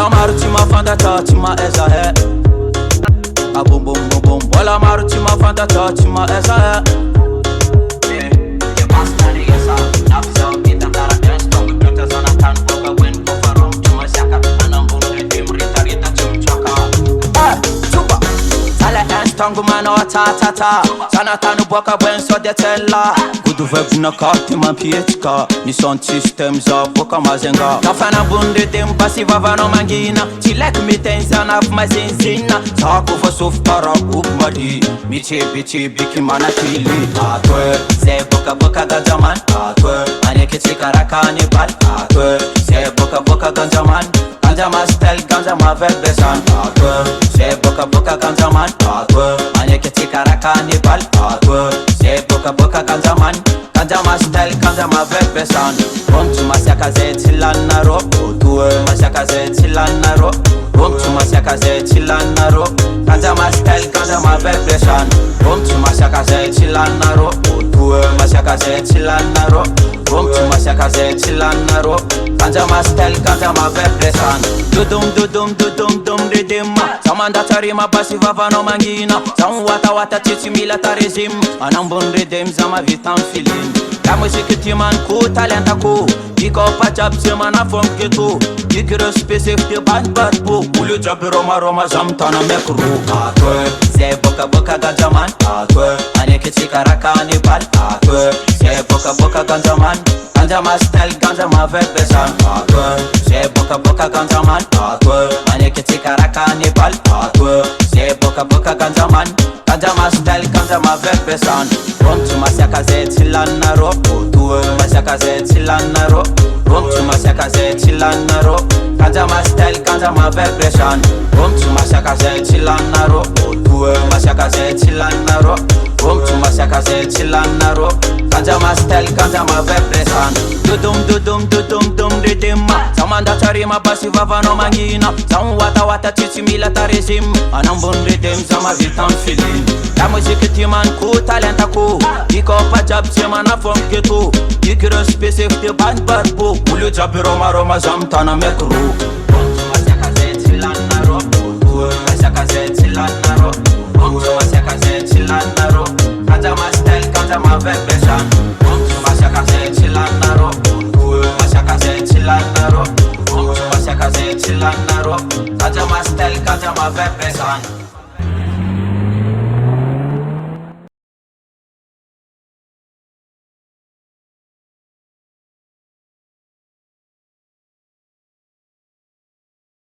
Bola maro tsy mahafantatra tsy mahaiza he Abombom bola maro tsy mahafantatra tsy mahaiza he Tango manao atatata Sana tano boaka buen so dia tella Gudu vebna kati mampietika Ni sound system za boka mazenga Kafana bunde dem pasi vavano mangina Chilek mitenza naf mazinzina Sako vasof para upmadi Michi biki mana tili Atwe Se boka ganjaman Atwe Aneke chikara nipal Atwe Se boka ganjaman Ganja mastel ganja mavebesan Atwe Se boka ganjaman Atwe Aneke chikara nipal Atwe Se boka ganjaman Ganja mastel ganja mavebesan Romtu masyaka ze tilanaro Otue masyaka ze tilanaro Romtu masyaka ze tilanaro Ganja mastel ganja mavebesan Romtu masyaka ze tilanaro Otue masyaka ze tilanaro Romtu masyaka ze tilanaro Ganja mastel ganja mavebesan Dudum ridima Samanda tarima basi vavano mangina Samu wata titi mila tarizim Anambun ridim zama vitan filim La musique timan ku talenta ku Iko pa jab semana fom gitu Dikira spesif de band barbu Ulu jab roma zamtana mekru Atwe Se boka ganjaman Atwe Aneke chikara kanibal Atwe Se boka ganjaman Ganja mastel ganja mavebesan Atwe Se boka ganjaman Atwe Aneke chikara kanibal Atwe Se boka ganjaman Ganja mastel ganja mavebesan Romtu masyaka ze tilanaro Otue masyaka ze tilanaro Romtu masyaka ze tilanaro Ganja mastel ganja mavebesan Romtu masyaka ze tilanaro Otue masyaka ze tilanaro Romtu masyaka ze tilanaro Ganja mastel ganja mavebesan Dudum ridima Samanda tarima basi vavano mangina Samu wata titi mila tarizim Anambun ridim zama vitan filim La musique timan ku talenta ku Iko pa jab semana fom gitu Dikira spesif de band barbu Ulu jab roma zamtana mekru Romtu masyaka ze tilanaro Otue masyaka ze tilanaro Romtu masyaka ze tilanaro Ganja mastel ganja mavebesan Romtu masyaka ze tilanaro Otue masyaka ze tilanaro Romtu masyaka ze tilanaro Ganja mastel ganja mavebesan